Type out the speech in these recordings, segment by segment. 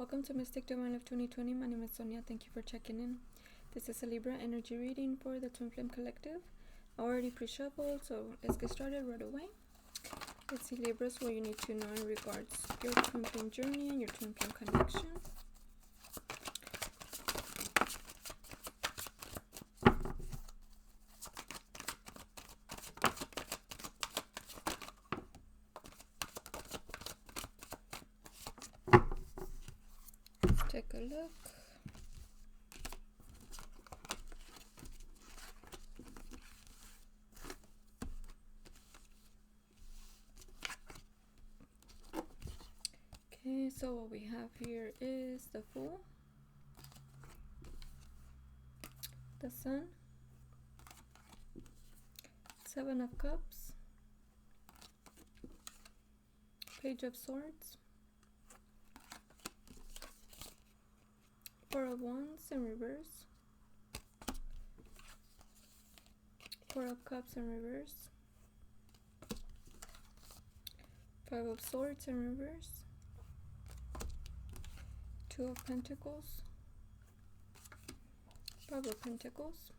Welcome to Mystic Divine Life 2020. My name is Sonia. Thank you for checking in. This is a Libra energy reading for the Twin Flame Collective. I already pre-shuffled, so let's get started right away. Let's see, Libras, what you need to know in regards to your Twin Flame journey and your Twin Flame connection. Take a look. Okay, so what we have here is the Fool, the Sun, Seven of Cups, Page of Swords, Four of Wands in reverse, Four of Cups in reverse, Five of Swords in reverse, Two of Pentacles, Five of Pentacles,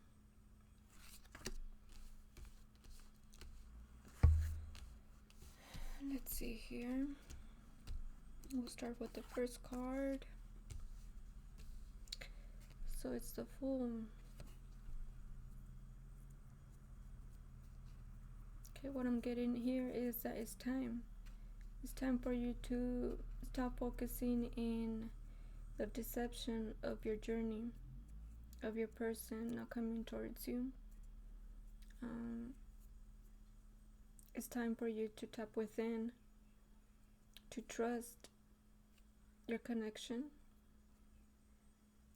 let's see here. We'll start with the first card. So it's the Fool. Okay, what I'm getting here is that it's time. It's time for you to stop focusing in the deception of your journey, of your person not coming towards you. It's time for you to tap within, to trust your connection,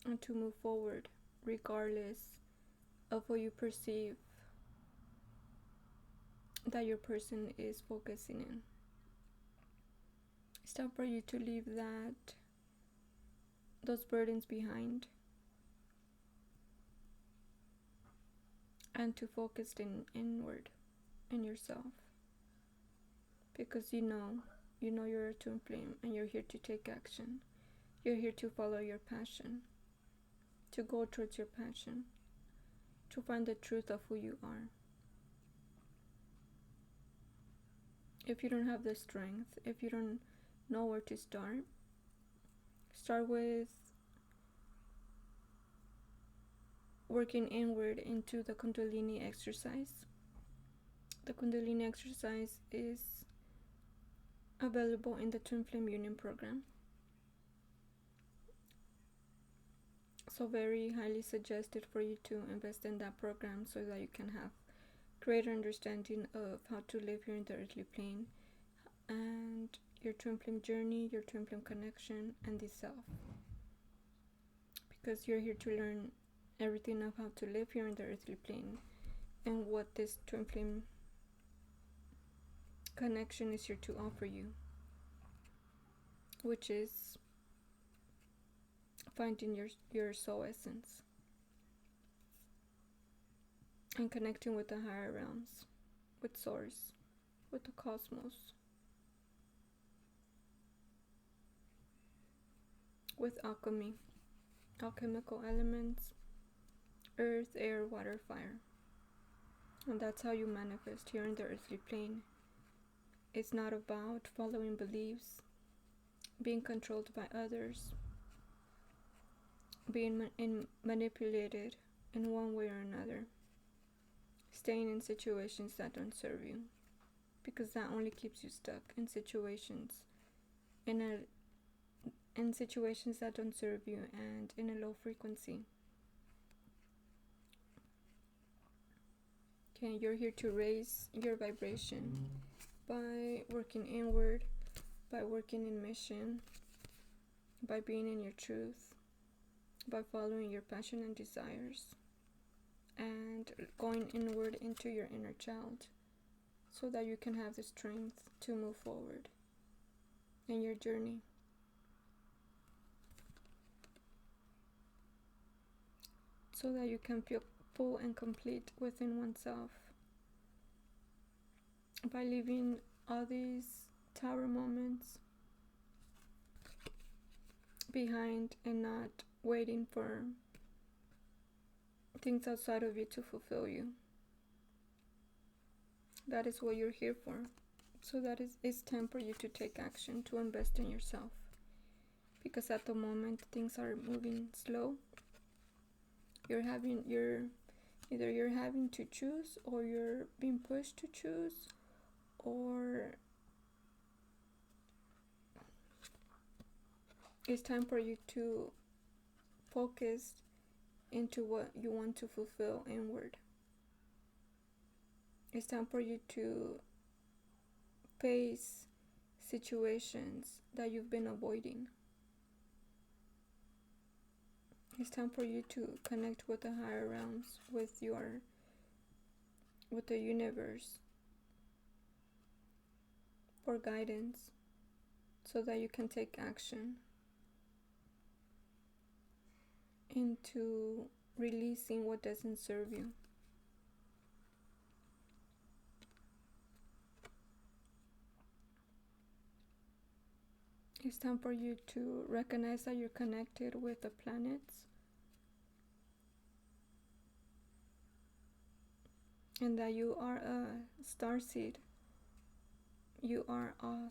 and to move forward regardless of what you perceive that your person is focusing in. It's time for you to leave those burdens behind and to focus inward in yourself, because you know you're a twin flame and you're here to take action. You're here to follow your passion, to go towards your passion, to find the truth of who you are. If you don't have the strength, if you don't know where to start with working inward into the Kundalini exercise. The Kundalini exercise is available in the Twin Flame Union program. So very highly suggested for you to invest in that program so that you can have greater understanding of how to live here in the earthly plane and your twin flame journey, your twin flame connection, and the self. Because you're here to learn everything of how to live here in the earthly plane and what this twin flame connection is here to offer you, which is finding your soul essence and connecting with the higher realms, with source, with the cosmos, with alchemy, alchemical elements, earth, air, water, fire. And that's how you manifest here in the earthly plane. It's not about following beliefs, being controlled by others, being manipulated in one way or another, staying in situations that don't serve you, because that only keeps you stuck in situations in situations that don't serve you and in a low frequency. Okay, you're here to raise your vibration by working inward, by working in mission, by being in your truth, by following your passion and desires, and going inward into your inner child so that you can have the strength to move forward in your journey. So that you can feel full and complete within oneself by leaving all these tower moments behind and not waiting for things outside of you to fulfill you. That is what you're here for. So it's time for you to take action, to invest in yourself. Because at the moment things are moving slow. Either you're having to choose, or you're being pushed to choose, or it's time for you to focus into what you want to fulfill inward. It's time for you to face situations that you've been avoiding. It's time for you to connect with the higher realms, with the universe, for guidance, so that you can take action into releasing what doesn't serve you. It's time for you to recognize that you're connected with the planets, and that you are a starseed. You are all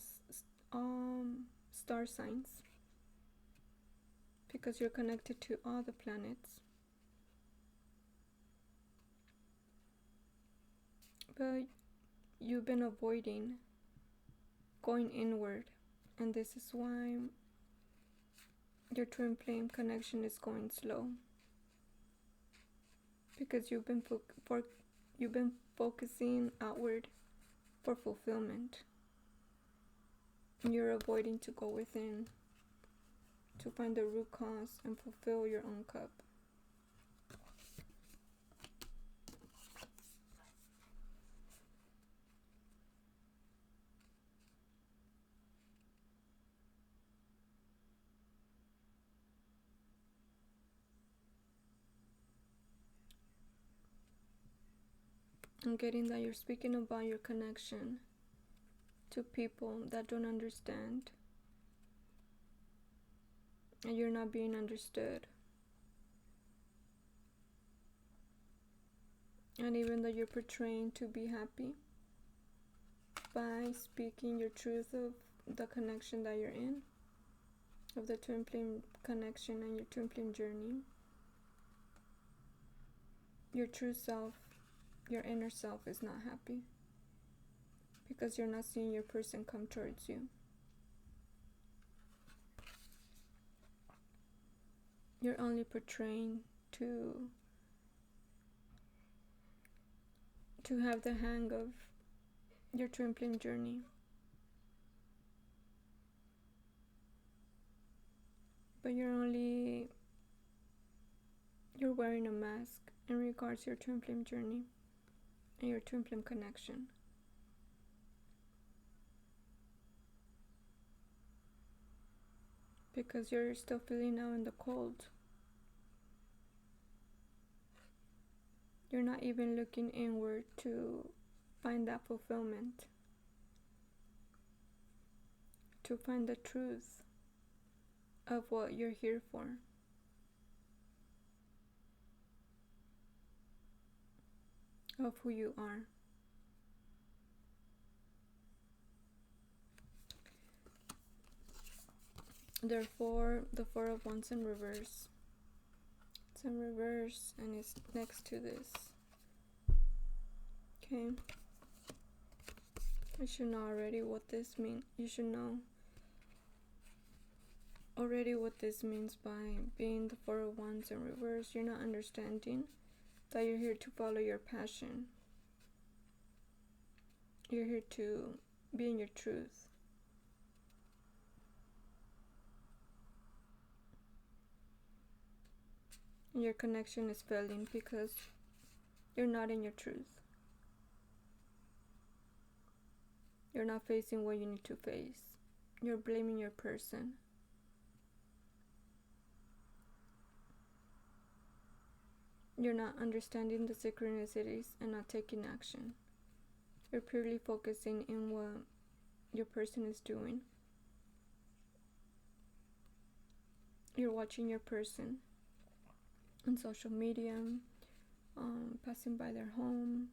star signs, because you're connected to all the planets. But you've been avoiding going inward, and this is why your twin flame connection is going slow, because you've been focusing outward for fulfillment. You're avoiding to go within, to find the root cause and fulfill your own cup. I'm getting that you're speaking about your connection to people that don't understand, and you're not being understood. And even though you're portraying to be happy by speaking your truth of the connection that you're in, of the twin flame connection and your twin flame journey, your true self, your inner self is not happy, because you're not seeing your person come towards you. You're only portraying to have the hang of your twin flame journey. But you're wearing a mask in regards to your twin flame journey and your twin flame connection. Because you're still feeling out in the cold. You're not even looking inward to find that fulfillment, to find the truth of what you're here for. Of who you are. Therefore, the Four of Wands in reverse. It's in reverse and it's next to this. Okay. You should know already what this means. You should know already what this means by being the Four of Wands in reverse. You're not understanding that you're here to follow your passion. You're here to be in your truth. And your connection is failing because you're not in your truth. You're not facing what you need to face. You're blaming your person. You're not understanding the synchronicities and not taking action. You're purely focusing in what your person is doing. you're watching your person on social media, passing by their home,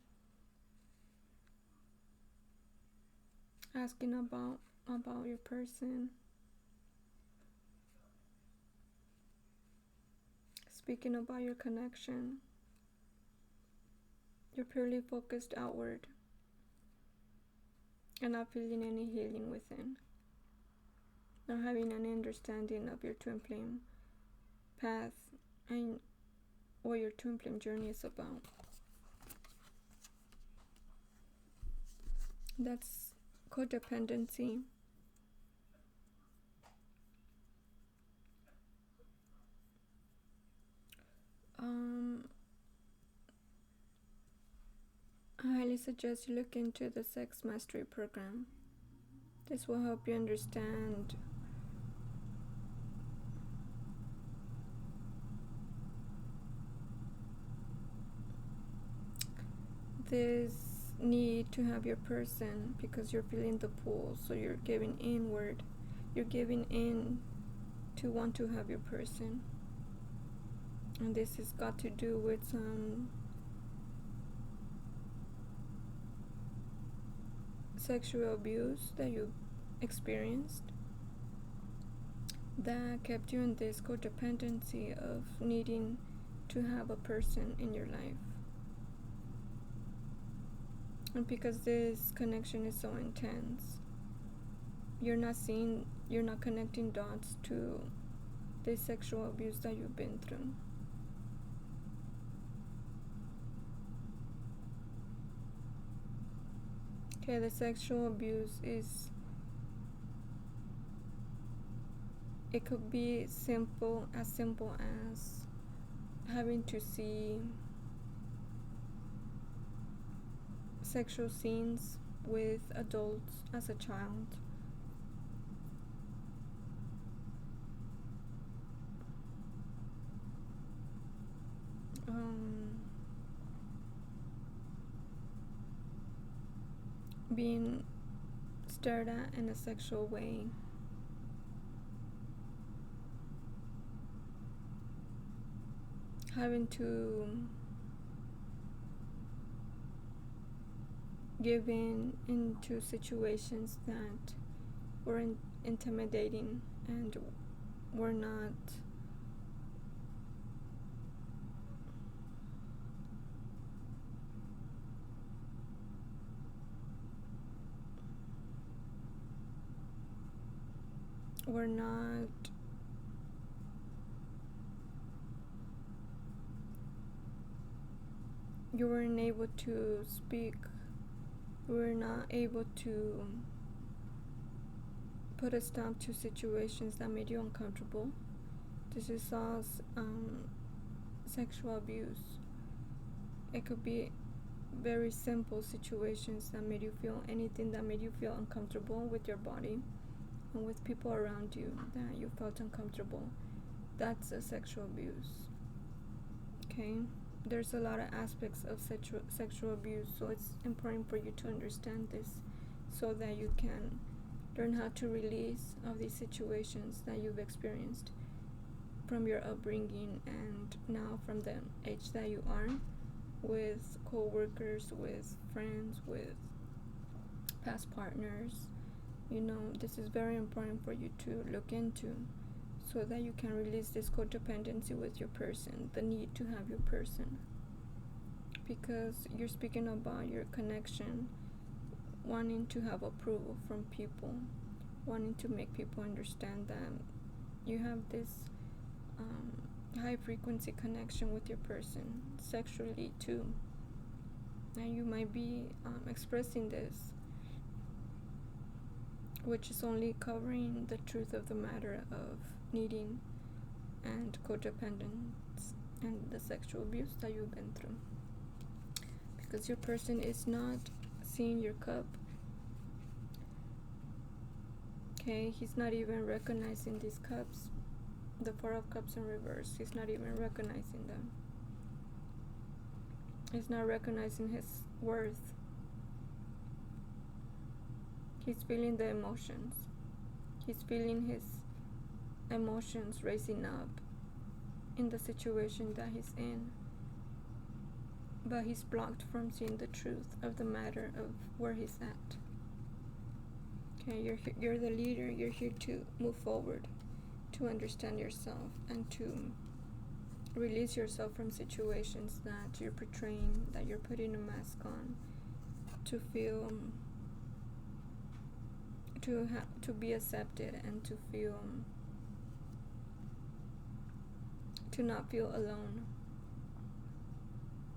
asking about your person, speaking about your connection. You're purely focused outward and not feeling any healing within, not having any understanding of your twin flame path and what your twin flame journey is about. That's codependency. I highly suggest you look into the sex mastery program. This will help you understand this need to have your person because you're feeling the pull, so you're giving inward, you're giving in to want to have your person. And this has got to do with some sexual abuse that you experienced that kept you in this codependency of needing to have a person in your life. And because this connection is so intense, you're not connecting dots to the sexual abuse that you've been through. Okay, the sexual abuse it could be as simple as having to see sexual scenes with adults as a child. Being stared at in a sexual way. Having to give in into situations that were intimidating and were not you weren't able to speak, you were not able to put a stop to situations that made you uncomfortable. This is all sexual abuse. It could be very simple situations that made you feel anything that made you feel uncomfortable with your body and with people around you that you felt uncomfortable. That's a sexual abuse. Okay? There's a lot of aspects of sexual abuse, so it's important for you to understand this so that you can learn how to release of these situations that you've experienced from your upbringing and now from the age that you are, with co-workers, with friends, with past partners. This is very important for you to look into so that you can release this codependency with your person, the need to have your person. Because you're speaking about your connection, wanting to have approval from people, wanting to make people understand that you have this high frequency connection with your person, sexually too. And you might be expressing this, which is only covering the truth of the matter of needing and codependence and the sexual abuse that you've been through. Because your person is not seeing your cup. Okay, he's not even recognizing these cups. The Four of Cups in reverse, he's not even recognizing them. He's not recognizing his worth. He's feeling the emotions. He's feeling his emotions raising up in the situation that he's in, but he's blocked from seeing the truth of the matter of where he's at. Okay, you're the leader. You're here to move forward, to understand yourself, and to release yourself from situations that you're portraying, that you're putting a mask on, to feel, to be accepted, and to feel, to not feel alone.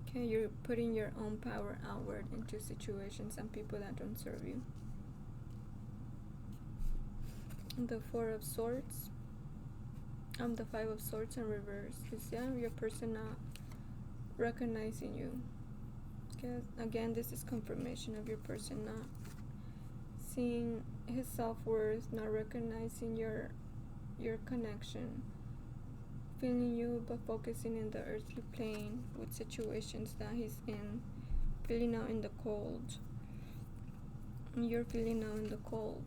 Okay, you're putting your own power outward into situations and people that don't serve you. The Four of Swords, the Five of Swords in reverse is your person not recognizing you. Okay, again, this is confirmation of your person not seeing his self-worth, not recognizing your connection, feeling you but focusing in the earthly plane with situations that he's in, feeling out in the cold. You're feeling out in the cold,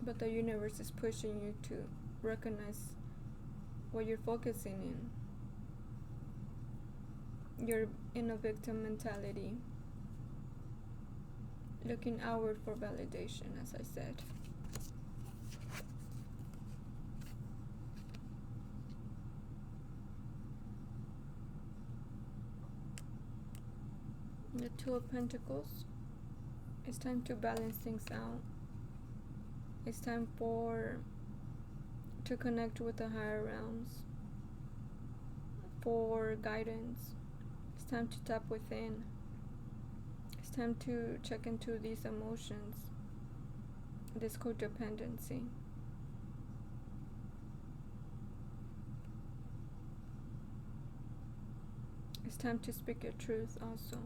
but the universe is pushing you to recognize what you're focusing in. You're in a victim mentality, looking outward for validation, as I said. The Two of Pentacles. It's time to balance things out. It's time to connect with the higher realms for guidance. It's time to tap within. It's time to check into these emotions, this codependency. It's time to speak your truth also.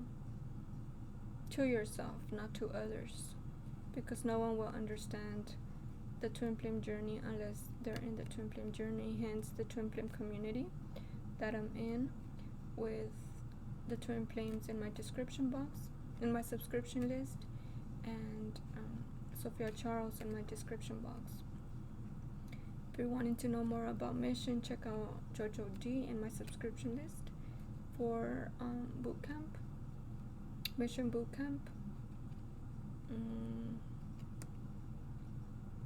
To yourself, not to others. Because no one will understand the twin flame journey unless they're in the twin flame journey. Hence the twin flame community that I'm in, with the twin flames in my description box, in my subscription list, and Sophia Charles in my description box. If you're wanting to know more about mission, check out Jojo D in my subscription list for bootcamp, mission bootcamp.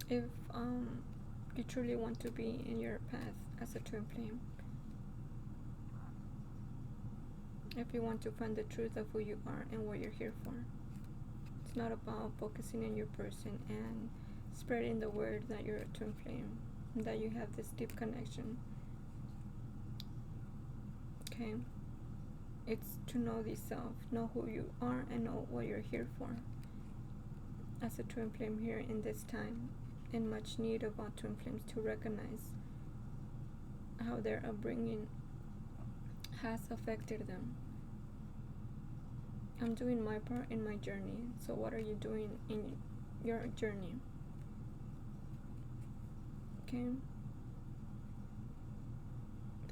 If you truly want to be in your path as a twin flame, if you want to find the truth of who you are and what you're here for. It's not about focusing in your person and spreading the word that you're a twin flame, that you have this deep connection. Okay? It's to know the self, know who you are, and know what you're here for. As a twin flame here in this time, in much need of all twin flames to recognize how their upbringing has affected them. I'm doing my part in my journey, so what are you doing in your journey? Okay?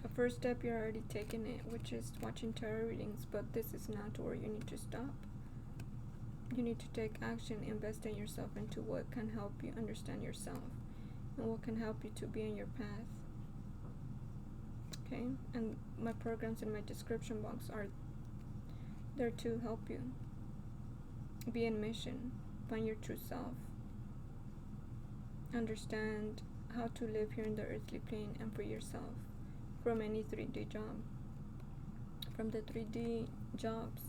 The first step, you're already taking it, which is watching tarot readings, but this is not where you need to stop. You need to take action, invest in yourself into what can help you understand yourself and what can help you to be in your path. Okay? And my programs in my description box are there to help you be in mission, find your true self, understand how to live here in the earthly plane and free yourself from any 3D job, from the 3D jobs.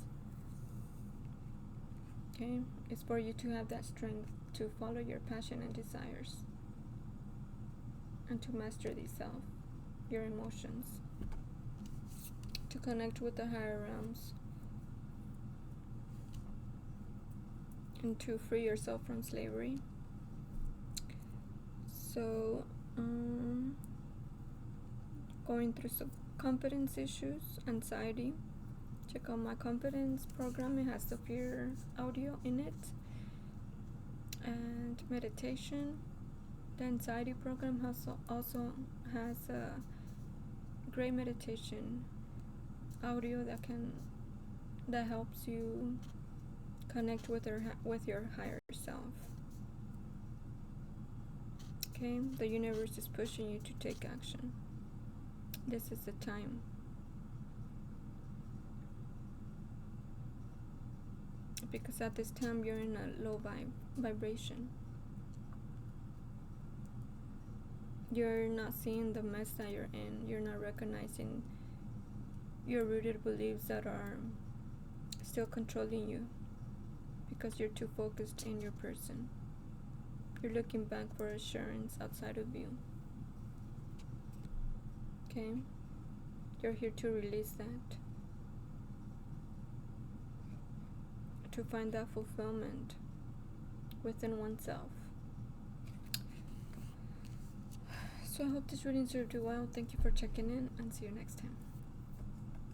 Okay? It's for you to have that strength to follow your passion and desires and to master the self, your emotions, to connect with the higher realms, and to free yourself from slavery. So, going through some confidence issues, anxiety. Check out my confidence program. It has the fear audio in it, and meditation. The anxiety program also has a great meditation audio that helps you connect with your higher self. Okay, the universe is pushing you to take action. This is the time. Because at this time you're in a low vibration. You're not seeing the mess that you're in. You're not recognizing your rooted beliefs that are still controlling you, because you're too focused in your person. You're looking back for assurance outside of you. Okay? You're here to release that. To find that fulfillment within oneself. So I hope this reading served you well. Thank you for checking in, and see you next time.